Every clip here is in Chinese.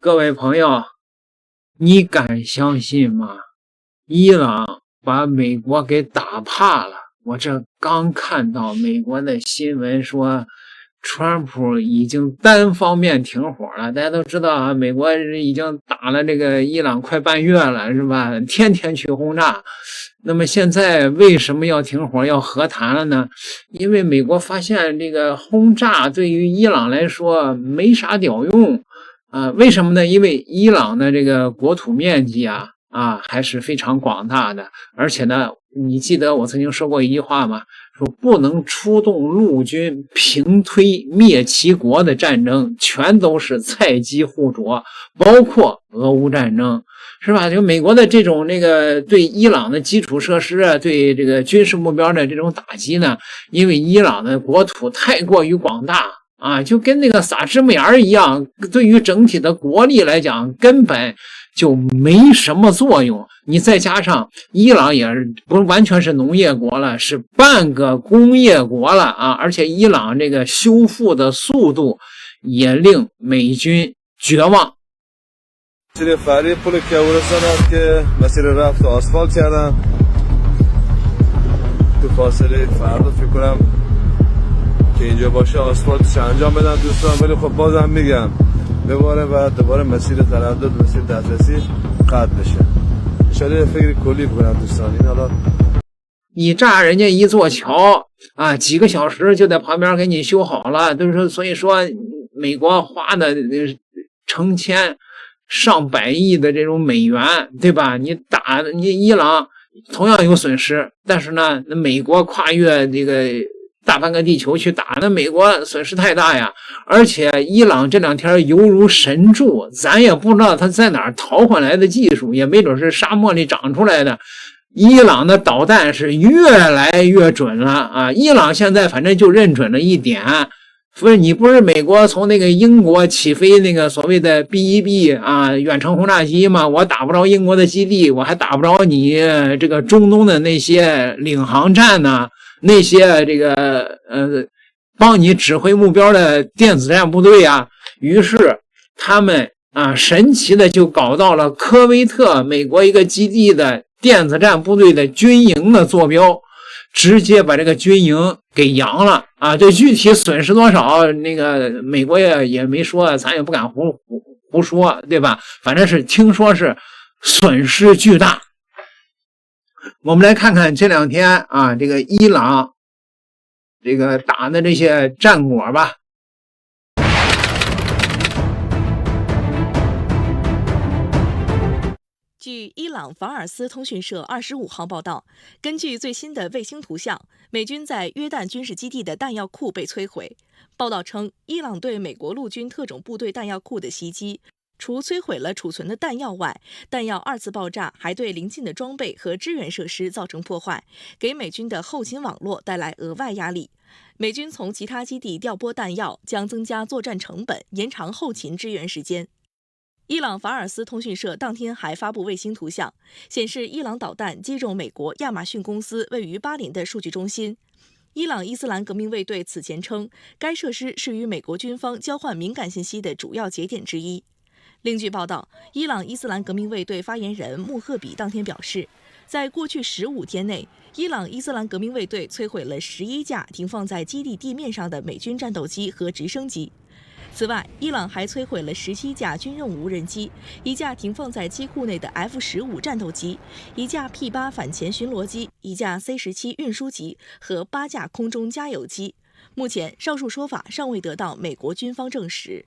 各位朋友，你敢相信吗？伊朗把美国给打怕了。我这刚看到美国的新闻说，川普已经单方面停火了。大家都知道啊，美国已经打了这个伊朗快半月了，是吧？天天去轰炸。那么现在为什么要停火要和谈了呢？因为美国发现这个轰炸对于伊朗来说没啥屌用为什么呢？因为伊朗的这个国土面积还是非常广大的，而且呢，你记得我曾经说过一句话吗？说不能出动陆军平推灭其国的战争，全都是菜鸡互啄，包括俄乌战争，是吧？就美国的这种对伊朗的基础设施对这个军事目标的这种打击呢，因为伊朗的国土太过于广大就跟那个撒芝麻盐一样，对于整体的国力来讲根本就没什么作用。你再加上伊朗也不完全是农业国了，是半个工业国了而且伊朗这个修复的速度也令美军绝望。مسیر فری پل کیورستان است که مسیر رفت آسفالت کردن تو فاصله فردا فکر کنم که اینجا باشه آسفالتش انجام بدن دوستان، ولی خب بازم میگم بباره و دوباره مسیر تردد مسیر دسترسی قطع بشه. ان شاءالله فکر کلی بکنم دوستان. این حالا你炸人家一座桥几个小时就在旁边给你修好了，都是所以说美国花的成千上百亿的这种美元，对吧？你伊朗同样有损失，但是呢，美国跨越这个大半个地球去打，那美国损失太大呀。而且伊朗这两天犹如神助，咱也不知道他在哪儿淘回来的技术，也没准是沙漠里长出来的。伊朗的导弹是越来越准了伊朗现在反正就认准了一点，你不是美国从那个英国起飞那个所谓的 B-1B 远程轰炸机吗？我打不着英国的基地，我还打不着你这个中东的那些领航站呢，那些这个帮你指挥目标的电子战部队于是他们神奇的就搞到了科威特美国一个基地的电子战部队的军营的坐标，直接把这个军营给扬了这具体损失多少，那个美国也没说，咱也不敢胡说，对吧？反正是听说是损失巨大。我们来看看这两天这个伊朗这个打的这些战果吧。据伊朗法尔斯通讯社25号报道，根据最新的卫星图像，美军在约旦军事基地的弹药库被摧毁。报道称，伊朗对美国陆军特种部队弹药库的袭击，除摧毁了储存的弹药外，弹药二次爆炸还对邻近的装备和支援设施造成破坏，给美军的后勤网络带来额外压力。美军从其他基地调拨弹药，将增加作战成本，延长后勤支援时间。伊朗法尔斯通讯社当天还发布卫星图像，显示伊朗导弹击中美国亚马逊公司位于巴林的数据中心。伊朗伊斯兰革命卫队此前称，该设施是与美国军方交换敏感信息的主要节点之一。另据报道，伊朗伊斯兰革命卫队发言人穆赫比当天表示，在过去15天内，伊朗伊斯兰革命卫队摧毁了11架停放在基地地面上的美军战斗机和直升机。此外，伊朗还摧毁了17架军用无人机、1架停放在机库内的 F-15战斗机、1架 P-8反潜巡逻机、1架 C-17运输机和8架空中加油机。目前，上述说法尚未得到美国军方证实。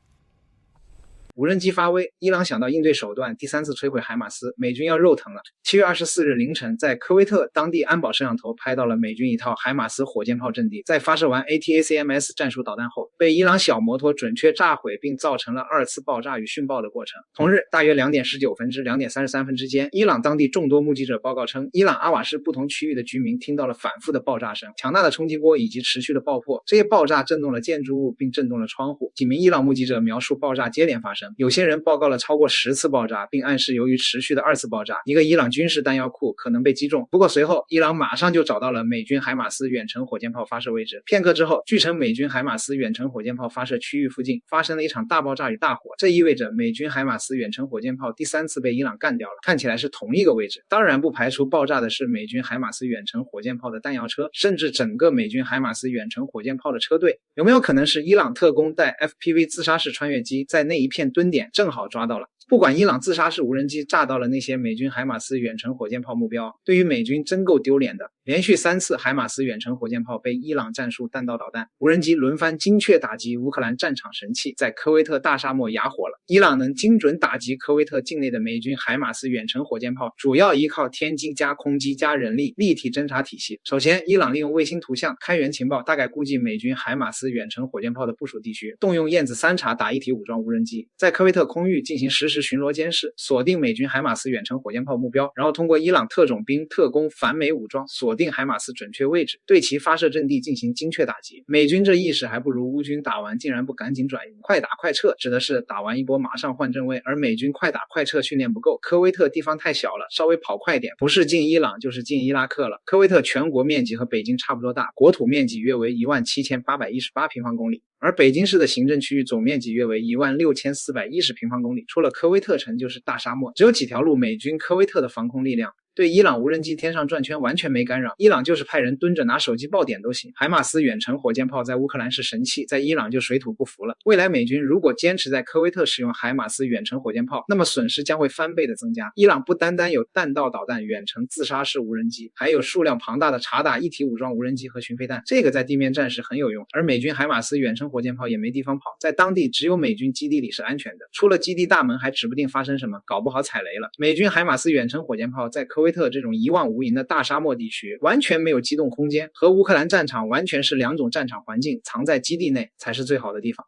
无人机发威，伊朗想到应对手段，第3次摧毁海马斯，美军要肉疼了。7月24日凌晨，在科威特当地安保摄像头拍到了美军一套海马斯火箭炮阵地，在发射完 ATACMS 战术导弹后，被伊朗小摩托准确炸毁，并造成了2次爆炸与殉爆的过程。同日，大约2点19分至2点33分之间，伊朗当地众多目击者报告称，伊朗阿瓦市不同区域的居民听到了反复的爆炸声、强大的冲击波以及持续的爆破。这些爆炸震动了建筑物，并震动了窗户。几名伊朗目击者描述爆炸接连发生。证，有些人报告了超过10次爆炸，并暗示由于持续的2次爆炸，一个伊朗军事弹药库可能被击中。不过随后伊朗马上就找到了美军海马斯远程火箭炮发射位置。片刻之后，据称美军海马斯远程火箭炮发射区域附近发生了一场大爆炸与大火，这意味着美军海马斯远程火箭炮第3次被伊朗干掉了，看起来是同一个位置。当然不排除爆炸的是美军海马斯远程火箭炮的弹药车，甚至整个美军海马斯远程火箭炮的车队。有没有可能是伊朗特工带 FPV 自杀式穿越机在那一片蹲点正好抓到了？不管伊朗自杀式无人机炸到了那些美军海马斯远程火箭炮目标，对于美军真够丢脸的。连续3次海马斯远程火箭炮被伊朗战术弹道导弹无人机轮番精确打击乌克兰战场神器，在科威特大沙漠哑火了。伊朗能精准打击科威特境内的美军海马斯远程火箭炮，主要依靠天基加空基加人力立体侦察体系。首先，伊朗利用卫星图像开源情报，大概估计美军海马斯远程火箭炮的部署地区，动用燕子3察打一体武装无人机，在科威特空域进行实时巡逻监视，锁定美军海马斯远程火箭炮目标，然后通过伊朗特种兵特工反美武装锁定海马斯准确位置，对其发射阵地进行精确打击。美军这意识还不如乌军打完竟然不赶紧转移，快打快撤指的是打完一波马上换阵位，而美军快打快撤训练不够，科威特地方太小了，稍微跑快点，不是进伊朗就是进伊拉克了。科威特全国面积和北京差不多大，国土面积约为17818平方公里，而北京市的行政区域总面积约为16410平方公里，除了科威特城就是大沙漠，只有几条路，美军科威特的防空力量对伊朗无人机天上转圈完全没干扰，伊朗就是派人蹲着拿手机爆点都行。海马斯远程火箭炮在乌克兰是神器，在伊朗就水土不服了。未来美军如果坚持在科威特使用海马斯远程火箭炮，那么损失将会翻倍的增加。伊朗不单单有弹道导弹远程自杀式无人机，还有数量庞大的察打一体武装无人机和巡飞弹，这个在地面战时很有用。而美军海马斯远程火箭炮也没地方跑，在当地只有美军基地里是安全的，出了基地大门还指不定发生什么，搞不好踩雷了。美军海马斯远程火箭炮在科威特这种一望无垠的大沙漠地区完全没有机动空间，和乌克兰战场完全是2种战场环境，藏在基地内才是最好的地方。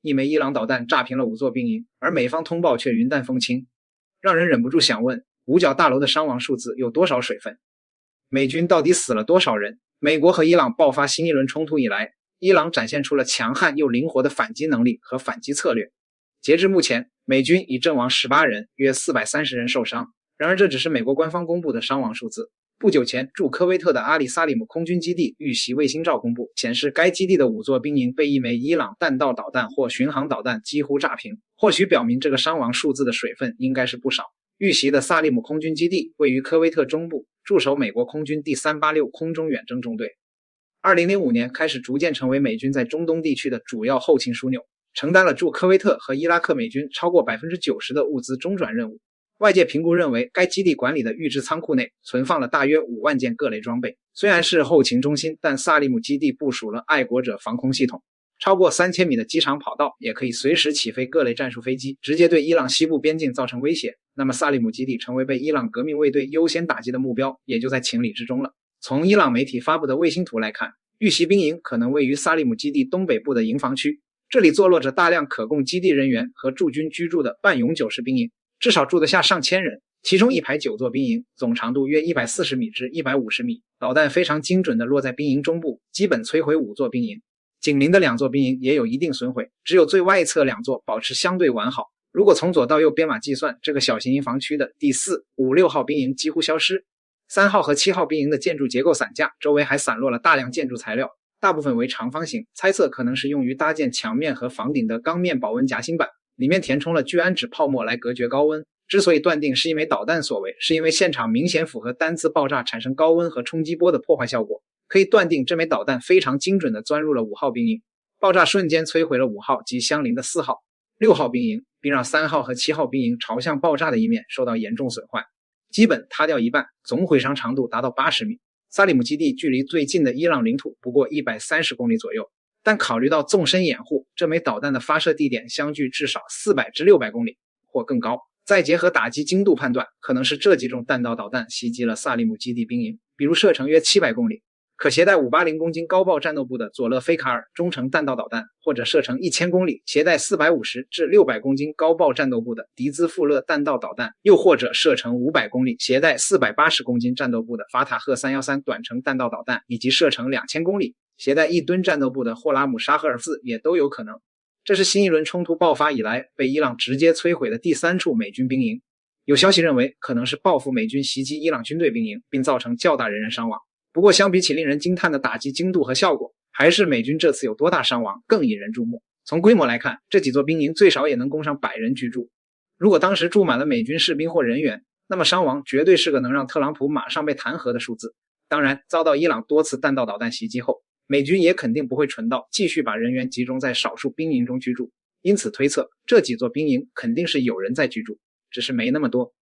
一枚伊朗导弹炸平了5座兵营，而美方通报却云淡风轻，让人忍不住想问，五角大楼的伤亡数字有多少水分？美军到底死了多少人？美国和伊朗爆发新一轮冲突以来，伊朗展现出了强悍又灵活的反击能力和反击策略。截至目前，美军已阵亡18人，约430人受伤。然而这只是美国官方公布的伤亡数字。不久前，驻科威特的阿里萨利姆空军基地遇袭卫星照公布，显示该基地的5座兵营被一枚伊朗弹道导弹或巡航导弹几乎炸平，或许表明这个伤亡数字的水分应该是不少。遇袭的萨利姆空军基地位于科威特中部，驻守美国空军第386空中远征中队。2005年开始逐渐成为美军在中东地区的主要后勤枢纽，承担了驻科威特和伊拉克美军超过 90% 的物资中转任务。外界评估认为，该基地管理的预制仓库内存放了大约5万件各类装备。虽然是后勤中心，但萨利姆基地部署了爱国者防空系统，超过3000米的机场跑道也可以随时起飞各类战术飞机，直接对伊朗西部边境造成威胁。那么萨利姆基地成为被伊朗革命卫队优先打击的目标，也就在情理之中了。从伊朗媒体发布的卫星图来看，遇袭兵营可能位于萨利姆基地东北部的营房区，这里坐落着大量可供基地人员和驻军居住的半永久式兵营，至少住得下上千人。其中一排9座兵营，总长度约140米至150米，导弹非常精准地落在兵营中部，基本摧毁5座兵营。紧邻的2座兵营也有一定损毁，只有最外侧2座保持相对完好。如果从左到右编码计算，这个小型营房区的第4、5、6号兵营几乎消失。3号和7号兵营的建筑结构散架，周围还散落了大量建筑材料，大部分为长方形，猜测可能是用于搭建墙面和房顶的钢面保温夹心板，里面填充了聚氨酯泡沫来隔绝高温。之所以断定是一枚导弹所为，是因为现场明显符合单次爆炸产生高温和冲击波的破坏效果，可以断定这枚导弹非常精准地钻入了5号兵营，爆炸瞬间摧毁了5号及相邻的4号、6号兵营，并让3号和7号兵营朝向爆炸的一面受到严重损坏，基本塌掉一半，总毁伤长度达到80米。萨利姆基地距离最近的伊朗领土不过130公里左右，但考虑到纵深掩护，这枚导弹的发射地点相距至少400至600公里或更高。再结合打击精度判断，可能是这几种弹道导弹袭击了萨利姆基地兵营，比如射程约700公里，可携带580公斤高爆战斗部的佐勒菲卡尔中程弹道导弹，或者射程1000公里，携带450至600公斤高爆战斗部的迪兹富勒弹道导弹，又或者射程500公里，携带480公斤战斗部的法塔赫313短程弹道导弹，以及射程2000公里，携带1吨战斗部的霍拉姆沙赫尔4也都有可能。这是新一轮冲突爆发以来被伊朗直接摧毁的第3处美军兵营。有消息认为可能是报复美军袭击伊朗军队兵营，并造成较大人员伤亡。不过相比起令人惊叹的打击精度和效果，还是美军这次有多大伤亡更引人注目。从规模来看，这几座兵营最少也能供上100人居住。如果当时住满了美军士兵或人员，那么伤亡绝对是个能让特朗普马上被弹劾的数字。当然，遭到伊朗多次弹道导弹袭击后，美军也肯定不会蠢到继续把人员集中在少数兵营中居住，因此推测这几座兵营肯定是有人在居住，只是没那么多。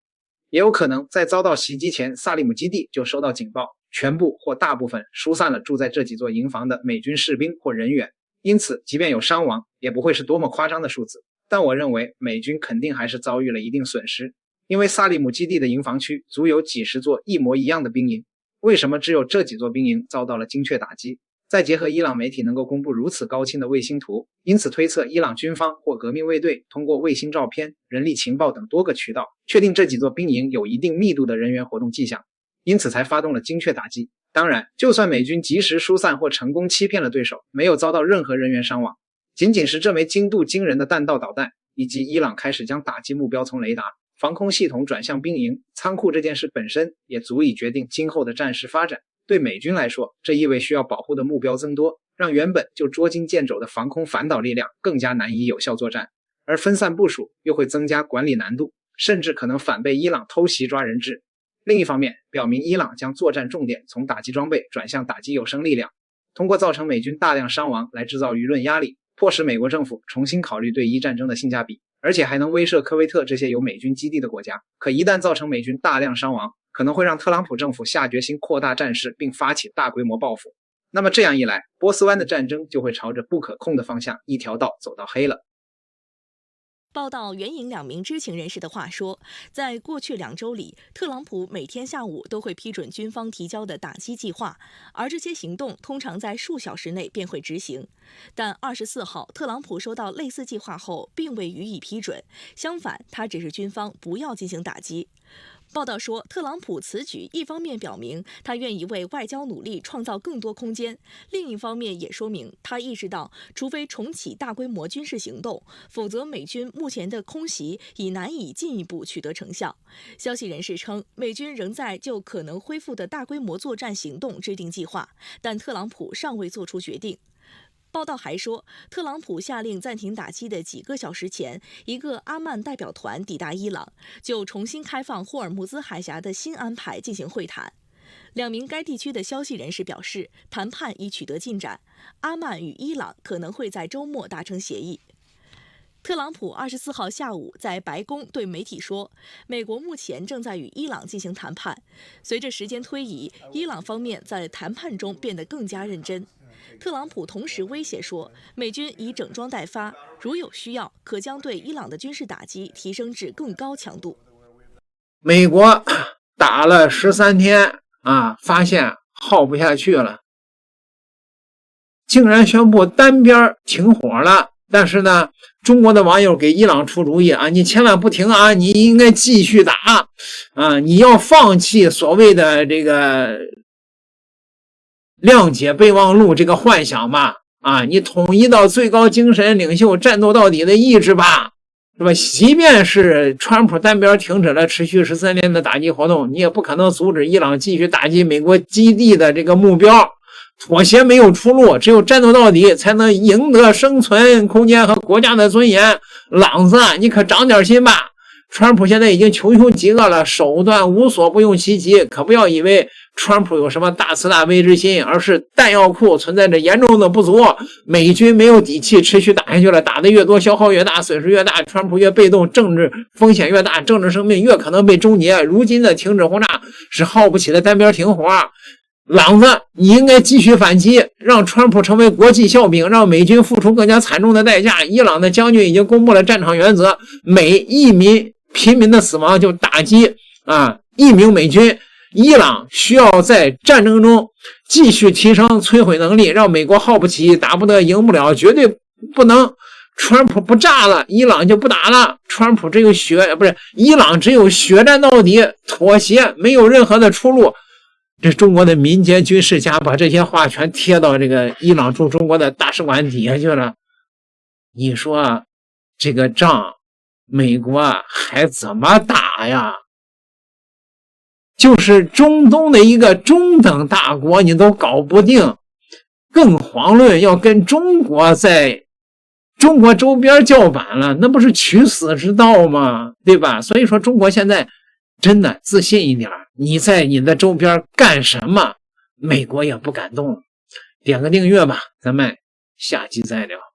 也有可能在遭到袭击前，萨利姆基地就收到警报，全部或大部分疏散了住在这几座营房的美军士兵或人员，因此即便有伤亡，也不会是多么夸张的数字。但我认为美军肯定还是遭遇了一定损失，因为萨利姆基地的营房区足有几十座一模一样的兵营，为什么只有这几座兵营遭到了精确打击？再结合伊朗媒体能够公布如此高清的卫星图，因此推测伊朗军方或革命卫队通过卫星照片、人力情报等多个渠道，确定这几座兵营有一定密度的人员活动迹象，因此才发动了精确打击。当然，就算美军及时疏散或成功欺骗了对手，没有遭到任何人员伤亡，仅仅是这枚精度惊人的弹道导弹，以及伊朗开始将打击目标从雷达、防空系统转向兵营、仓库这件事本身，也足以决定今后的战事发展。对美军来说，这意味需要保护的目标增多，让原本就捉襟见肘的防空反导力量更加难以有效作战，而分散部署又会增加管理难度，甚至可能反被伊朗偷袭抓人质。另一方面，表明伊朗将作战重点从打击装备转向打击有生力量，通过造成美军大量伤亡来制造舆论压力，迫使美国政府重新考虑对伊战争的性价比，而且还能威慑科威特这些有美军基地的国家。可一旦造成美军大量伤亡，可能会让特朗普政府下决心扩大战事并发起大规模报复。那么这样一来，波斯湾的战争就会朝着不可控的方向一条道走到黑了。报道援引2名知情人士的话说，在过去2周里，特朗普每天下午都会批准军方提交的打击计划，而这些行动通常在数小时内便会执行。但24号，特朗普收到类似计划后，并未予以批准，相反，他指示军方不要进行打击。报道说，特朗普此举一方面表明他愿意为外交努力创造更多空间，另一方面也说明他意识到，除非重启大规模军事行动，否则美军目前的空袭已难以进一步取得成效。消息人士称，美军仍在就可能恢复的大规模作战行动制定计划，但特朗普尚未做出决定。报道还说，特朗普下令暂停打击的几个小时前，一个阿曼代表团抵达伊朗，就重新开放霍尔木兹海峡的新安排进行会谈。2名该地区的消息人士表示，谈判已取得进展，阿曼与伊朗可能会在周末达成协议。特朗普24号下午在白宫对媒体说，美国目前正在与伊朗进行谈判，随着时间推移，伊朗方面在谈判中变得更加认真。特朗普同时威胁说，美军已整装待发，如有需要，可将对伊朗的军事打击提升至更高强度。美国打了13天发现耗不下去了，竟然宣布单边停火了。但是呢，中国的网友给伊朗出主意你千万不停你应该继续打你要放弃所谓的这个谅解备忘录这个幻想吧你统一到最高精神领袖战斗到底的意志吧，是吧？即便是川普单边停止了持续13天的打击活动，你也不可能阻止伊朗继续打击美国基地的这个目标。妥协没有出路，只有战斗到底才能赢得生存空间和国家的尊严。朗子，你可长点心吧！川普现在已经穷凶极恶了，手段无所不用其极，可不要以为川普有什么大慈大悲之心，而是弹药库存在着严重的不足，美军没有底气持续打下去了，打得越多消耗越大，损失越大，川普越被动，政治风险越大，政治生命越可能被终结。如今的停止轰炸是耗不起的单边停火。朗子，你应该继续反击，让川普成为国际笑柄，让美军付出更加惨重的代价。伊朗的将军已经公布了战场原则，每1名平民的死亡就打击1名美军。伊朗需要在战争中继续提升摧毁能力，让美国耗不起，打不得，赢不了，绝对不能。川普不炸了，伊朗就不打了。川普只有伊朗只有血战到底，妥协没有任何的出路。这中国的民间军事家把这些话全贴到这个伊朗驻中国的大使馆底下去了。你说这个仗美国还怎么打呀？就是中东的一个中等大国你都搞不定，更遑论要跟中国在中国周边叫板了，那不是取死之道吗？对吧？所以说中国现在真的自信一点，你在你的周边干什么美国也不敢动。点个订阅吧，咱们下期再聊。